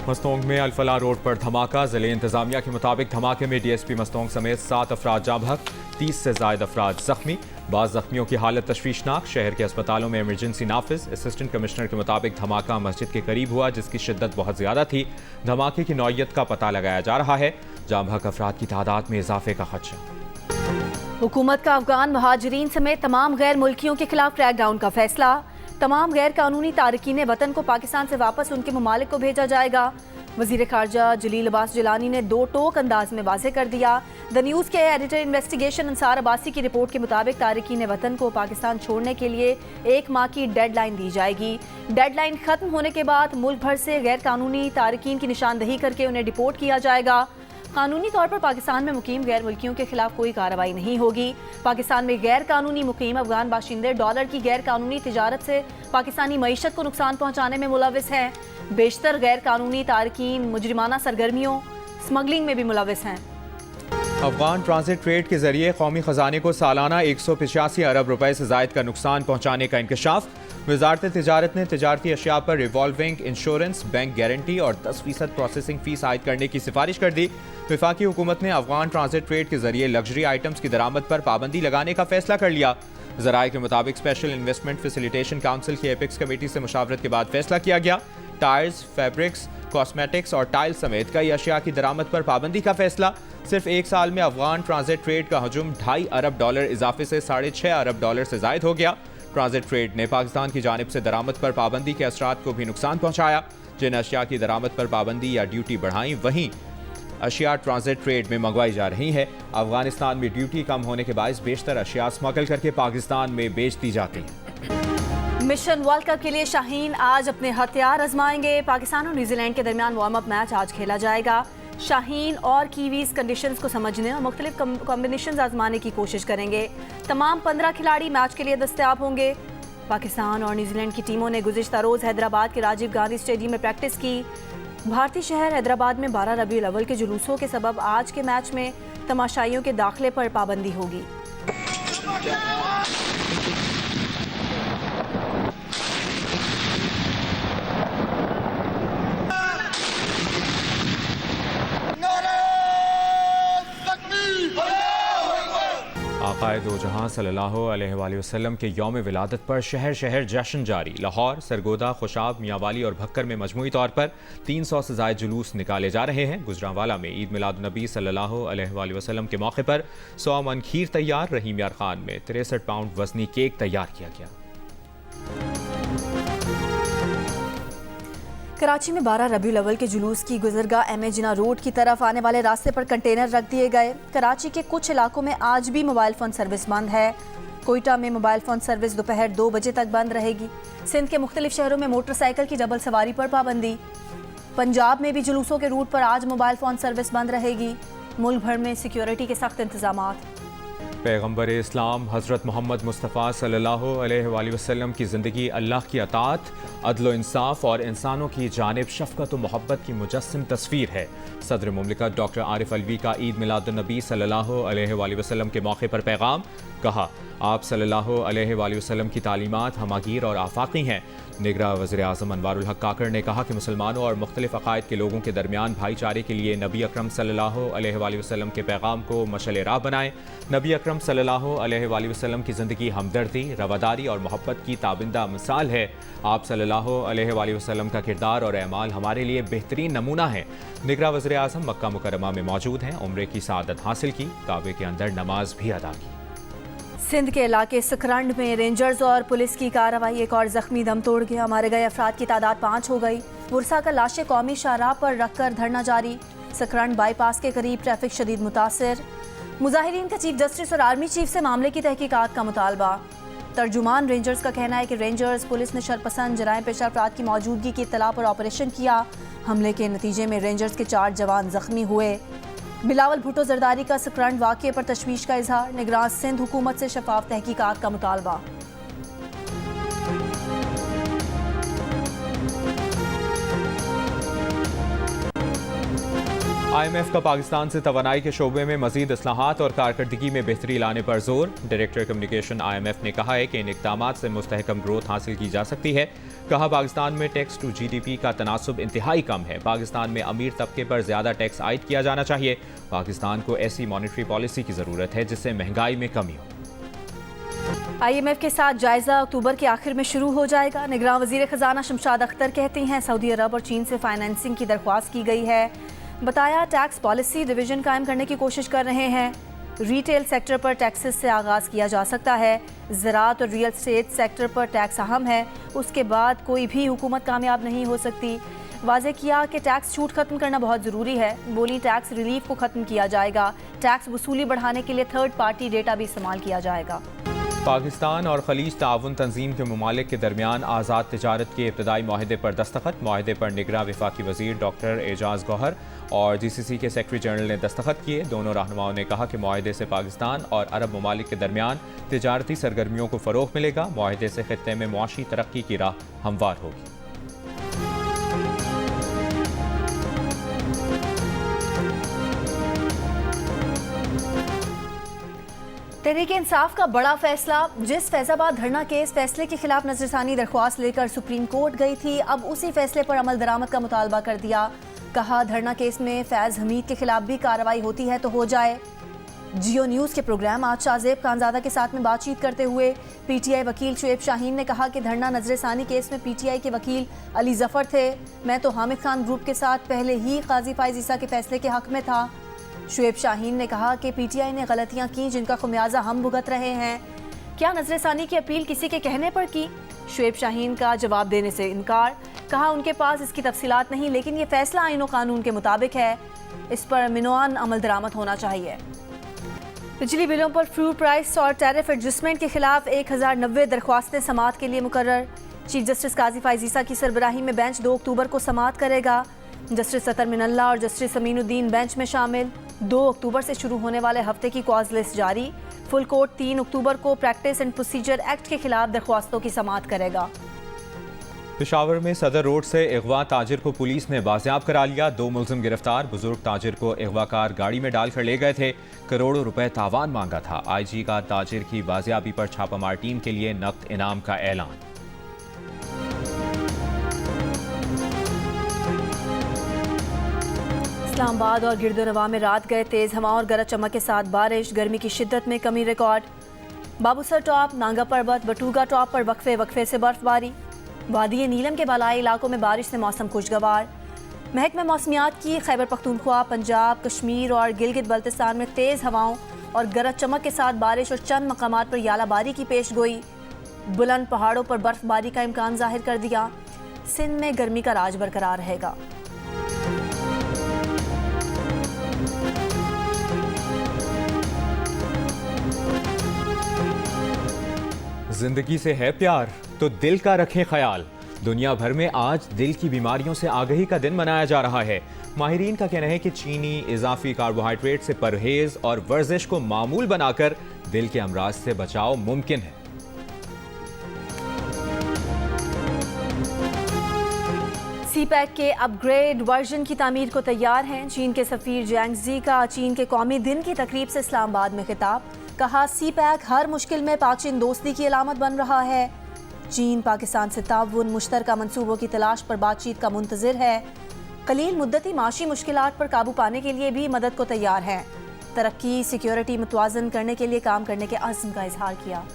मस्तोंग में अलफला रोड पर धमाका। ज़िले इंतजामिया के मुताबिक धमाके में डीएसपी मस्तोंग समेत 7 अफराद जाँ बहक, 30 से ज़ायद अफराद जख्मी। बाज़ जख्मियों की हालत तशवीशनाक। शहर के अस्पतालों में इमरजेंसी नाफिज। असिस्टेंट कमिश्नर के मुताबिक धमाका मस्जिद के करीब हुआ, जिसकी शिद्दत बहुत ज़्यादा थी। धमाके की नौइयत का पता लगाया जा रहा है। जाँ बहक अफराद की तादाद में इजाफे का खदशा। हुकूमत का अफगान महाजरीन समेत तमाम गैर मुल्कियों के खिलाफ क्रैकडाउन का फैसला। तमाम गैर कानूनी तारकीन वतन को पाकिस्तान से वापस उनके ममालिक को भेजा जाएगा। वज़ीर ख़ारजा जलील अब्बास जिलानी ने दो टोक अंदाज में वाज़ेह कर दिया। द न्यूज़ के एडिटर इन्वेस्टिगेशन अंसार अब्बासी की रिपोर्ट के मुताबिक तारकीन वतन को पाकिस्तान छोड़ने के लिए 1 माह की डेडलाइन दी जाएगी। डेडलाइन खत्म होने के बाद मुल्क भर से गैर कानूनी तारकीन की निशानदही करके उन्हें डिपोर्ट किया जाएगा। कानूनी तौर पर पाकिस्तान में मुकीम गैर मुल्कियों के खिलाफ कोई कार्रवाई नहीं होगी। पाकिस्तान में गैर कानूनी मुकीम अफगान बाशिंदे डॉलर की गैर कानूनी तिजारत से पाकिस्तानी मईशत को नुकसान पहुंचाने में मुलविस हैं। बेशतर गैर कानूनी तारकीन मुजरिमाना सरगर्मियों, स्मगलिंग में भी मुलविस हैं। अफगान ट्रांजिट ट्रेड के जरिए कौमी खजाने को सालाना 185 अरब रुपए से जायद का नुकसान पहुंचाने का इंकशाफ। वजारत तिजारत ने तिजारती अशिया पर रिवॉल्विंग इंश्योरेंस, बैंक गारंटी और 10% प्रोसेसिंग फीस आयद करने की सिफारिश कर दी। वफाकी हुकूमत ने अफगान ट्रांजिट ट्रेड के जरिए लग्जरी आइटम्स की दरामद पर पाबंदी लगाने का फैसला कर लिया। ज़राए के मुताबिक स्पेशल इन्वेस्टमेंट फैसिलिटेशन काउंसिल की एपिक्स कमेटी से मुशावरत के बाद फैसला किया गया। टायर्स, फैब्रिक्स, कॉस्मेटिक्स और टाइल समेत कई अशिया की दरामद पर पाबंदी का फैसला। सिर्फ एक साल में अफगान ट्रांजिट ट्रेड का हजम $2.5 अरब इजाफे से $6.5 अरब से जायद हो गया। ट्रांजिट ट्रेड ने पाकिस्तान की जानिब से दरामद पर पाबंदी के असरात को भी नुकसान पहुंचाया। जिन अशिया की दरामद पर पाबंदी या ड्यूटी बढ़ाई, वहीं अशिया ट्रांजिट ट्रेड में मंगवाई जा रही है। अफगानिस्तान में ड्यूटी कम होने के बायस बेशतर अशिया स्मगल करके पाकिस्तान में बेच दी जाती हैं। मिशन वर्ल्ड कप के लिए शाहीन आज अपने हथियार आजमाएंगे। पाकिस्तान और न्यूजीलैंड के दरमियान वार्म अप मैच आज खेला जाएगा। शाहीन और कीवीज कंडीशंस को समझने और मुख्तलिफ कॉम्बिनेशन आजमाने की कोशिश करेंगे। तमाम 15 खिलाड़ी मैच के लिए दस्तयाब होंगे। पाकिस्तान और न्यूजीलैंड की टीमों ने गुज़िश्ता रोज़ हैदराबाद के राजीव गांधी स्टेडियम में प्रैक्टिस की। भारतीय शहर हैदराबाद में 12 रबीउल अव्वल के जुलूसों के सबब आज के मैच में तमाशाइयों के दाखिले पर पाबंदी होगी। आक़ाए दो जहां सल्लल्लाहु अलैहि वसल्लम के यौम विलादत पर शहर शहर जश्न जारी। लाहौर, सरगोदा, खुशाब, मियांवाली और भक्कर में मजमूई तौर पर 300 से ज़ायद जुलूस निकाले जा रहे हैं। गुजरांवाला में ईद मिलाद नबी सल्लल्लाहु अलैहि वसल्लम के मौके पर 100 मन खीर तैयार। रहीम यार खान में 63 पाउंड वजनी केक तैयार किया गया। कराची में 12 रबीउल अव्वल के जुलूस की गुजरगाह एम ए जिना रोड की तरफ आने वाले रास्ते पर कंटेनर रख दिए गए। कराची के कुछ इलाकों में आज भी मोबाइल फ़ोन सर्विस बंद है। कोयटा में मोबाइल फ़ोन सर्विस दोपहर 2 बजे तक बंद रहेगी। सिंध के मुख्तलिफ शहरों में मोटरसाइकिल की डबल सवारी पर पाबंदी। पंजाब में भी जुलूसों के रूट पर आज मोबाइल फ़ोन सर्विस बंद रहेगी। मुल्क भर में सिक्योरिटी के सख्त इंतजामात। पैगम्बर इस्लाम हज़रत मोहम्मद मुस्तफ़ा सल्लल्लाहु अलैहि वसल्लम की ज़िंदगी अल्लाह की अताअत, अदल इंसाफ और इंसानों की जानिब शफ़क़त व मोहब्बत की मुजस्सिम तस्वीर है। सदर मुमलिकत डॉक्टर आरिफ अलवी का ईद मिलादुन्नबी सल्लल्लाहु अलैहि वसल्लम के मौके पर पैगाम। कहा, आप सल्लल्लाहु अलैहि वसल्लम की तालीमात हमागीर और आफाकी हैं। निगरान वज़ीर आज़म अनवारुल हक काकड़ ने कहा कि मुसलमानों और मुख्तलिफ अक़ायद के लोगों के दरमियान भाईचारे के लिए नबी अकरम सल्लल्लाहु अलैहि वसल्लम के पैगाम को मशअल राह बनाएं। नबी अकरम सल्लल्लाहु अलैहि वसल्लम की ज़िंदगी हमदर्दी, रवादारी और मोहब्बत की ताबिंदा मिसाल है। आप सल्लल्लाहु अलैहि वसल्लम का किरदार और अमाल हमारे लिए बेहतरीन नमूना है। निगरान वज़ीर आज़म मक्का मुकर्रमा में मौजूद हैं। उम्रे की सआदत हासिल की, काबे के अंदर नमाज भी अदा की। सिंध के इलाके सकरंड में रेंजर्स और पुलिस की कार्रवाई, एक और जख्मी दम तोड़ गया। मारे गए अफराद की तादाद 5 हो गई। बुरसा का लाशें कौमी शाहराह पर रखकर धरना जारी। सकरंड बाईपास के करीब ट्रैफिक शदीद मुतासर। मुजाहिरीन का चीफ जस्टिस और आर्मी चीफ से मामले की तहकीकात का मुतालबा। तर्जुमान रेंजर्स का कहना है कि रेंजर्स पुलिस ने शरपसंद जराए पेशा अफराद की मौजूदगी की इत्तला पर ऑपरेशन किया। हमले के नतीजे में रेंजर्स के 4 जवान जख्मी हुए। बिलावल भुट्टो जरदारी का सकरंड वाक़े पर तशवीश का इजहार। निगरान सिंध हुकूमत से शफाफ तहकीकात का मुतालबा। IMF का पाकिस्तान से तवानाई के शोबे में मजीद इस्लाहात और कारकर्दगी में बेहतरी लाने पर जोर। डायरेक्टर कम्युनिकेशन IMF ने कहा है कि इन इक़दामात से मुस्तहकम ग्रोथ हासिल की जा सकती है। कहा पाकिस्तान में टैक्स टू GDP का तनासुब इंतहाई कम है। पाकिस्तान में अमीर तबके पर ज़्यादा टैक्स आयद किया जाना चाहिए। पाकिस्तान को ऐसी मॉनेटरी पॉलिसी की ज़रूरत है जिससे महंगाई में कमी हो। IMF के साथ जायजा अक्टूबर के आखिर में शुरू हो जाएगा। निगरान वजीर खजाना शमशाद अख्तर कहती हैं सऊदी अरब और चीन से फाइनेंसिंग की दरख्वास्त की गई है। बताया टैक्स पॉलिसी डिवीजन कायम करने की कोशिश कर रहे हैं। रिटेल सेक्टर पर टैक्सेस से आगाज़ किया जा सकता है। ज़राअत और रियल एस्टेट सेक्टर पर टैक्स अहम है, उसके बाद कोई भी हुकूमत कामयाब नहीं हो सकती। वाज़े किया कि टैक्स छूट खत्म करना बहुत ज़रूरी है। बोली टैक्स रिलीफ को ख़त्म किया जाएगा। टैक्स वसूली बढ़ाने के लिए थर्ड पार्टी डेटा भी इस्तेमाल किया जाएगा। पाकिस्तान और खलीज ताउन तंजीम के ममालिक के दरमियान आज़ाद तिजारत के इब्तदाई माहिदे पर दस्तखत। माहिदे पर निगरां वफाकी वज़ीर डॉक्टर एजाज गौहर और GCC के सेक्रेटरी जनरल ने दस्तखत किए। दोनों रहनुमाओं ने कहा कि माहिदे से पाकिस्तान और अरब ममालिक के दरमियान तिजारती सरगर्मियों को फ़रोग़ मिलेगा। माहिदे से खित्ते में मुआशी तरक्की की राह हमवार होगी। तहरीक इंसाफ का बड़ा फैसला। जिस फैजाबाद धरना केस फैसले के खिलाफ नजरसानी दरख्वास्त लेकर सुप्रीम कोर्ट गई थी, अब उसी फैसले पर अमल दरामद का मुतालबा कर दिया। कहा धरना केस में फैज हमीद के खिलाफ भी कार्रवाई होती है तो हो जाए। जियो न्यूज़ के प्रोग्राम आज शाहजेब खानजादा के साथ में बातचीत करते हुए PTI वकील शुएब शाहीन ने कहा कि धरना नजरसानी केस में PTI के वकील अली जफर थे। मैं तो हामिद खान ग्रुप के साथ पहले ही काजी फाइज ईसा के फैसले के हक में था। शुएब शाहीन ने कहा कि PTI ने गलतियां की जिनका खुमियाजा हम भुगत रहे हैं। क्या नजरसानी की अपील किसी के कहने पर की? शुएब शाहीन का जवाब देने से इनकार। कहा उनके पास इसकी तफसीलात नहीं, लेकिन ये फैसला आईन और कानून के मुताबिक है। इस पर मिनोआन अमल दरामद होना चाहिए। बिजली बिलों पर फ्यूल प्राइस और टैरिफ एडजस्टमेंट के खिलाफ 1090 दरख्वास्तें समाअत के लिए मुकर्रर। चीफ जस्टिस काजी फाइज ईसा की सरबराही में बेंच 2 अक्टूबर को समाअत करेगा। जस्टिस अतर मिनल्ला और जस्टिस अमीनुद्दीन बेंच में शामिल। 2 अक्टूबर से शुरू होने वाले हफ्ते की कॉज लिस्ट जारी। फुल कोर्ट 3 अक्टूबर को प्रैक्टिस एंड प्रोसीजर एक्ट के खिलाफ दरख्वास्तों की समाअत करेगा। पेशावर में सदर रोड से अगवा ताजिर को पुलिस ने बाजियाब करा लिया। 2 मुलजिम गिरफ्तार। बुजुर्ग ताजिर को अगवाकार गाड़ी में डालकर ले गए थे। करोड़ों रुपए तावान मांगा था। IG का ताजिर की बाजियाबी पर छापामार टीम के लिए नकद इनाम का ऐलान। इस्लामाबाद और गिरदोनवा में रात गए तेज हवा और गरज चमक के साथ बारिश। गर्मी की शिद्दत में कमी रिकॉर्ड। बाबूसर टॉप, नांगा पर्वत, बटूगा टॉप पर वक्फे वक्फे से बर्फबारी। वादी नीलम के बालाई इलाकों में बारिश से मौसम खुशगवार। महकमा मौसमियात की खैबर पख्तूनख्वा, पंजाब, कश्मीर और गिलगित बल्तिस्तान में तेज़ हवाओं और गरज चमक के साथ बारिश और चंद मकामात पर यालाबारी की पेश गोई। बुलंद पहाड़ों पर बर्फबारी का इम्कान जाहिर कर दिया। सिंध में गर्मी का राज बरकरार रहेगा। जिंदगी से है प्यार तो दिल का रखें ख्याल। दुनिया भर में आज दिल की बीमारियों से आगाही का दिन मनाया जा रहा है। माहिरीन का कहना है कि चीनी, इजाफी कार्बोहाइड्रेट से परहेज और वर्जिश को मामूल बनाकर दिल के अमराज से बचाव मुमकिन है। CPEC के अपग्रेड वर्जन की तामीर को तैयार हैं। चीन के सफीर जैंगजी का चीन के कौमी दिन की तकरीब से इस्लामाबाद में खिताब। कहा CPEC हर मुश्किल में पाक चीन दोस्ती की अलामत बन रहा है। चीन पाकिस्तान से ताउन मुश्तरका मंसूबों की तलाश पर बातचीत का मुंतजिर है। कलील मुद्दती माशी मुश्किलात पर काबू पाने के लिए भी मदद को तैयार है। तरक्की सिक्योरिटी मुतवाजन करने के लिए काम करने के अज़्म का इजहार किया।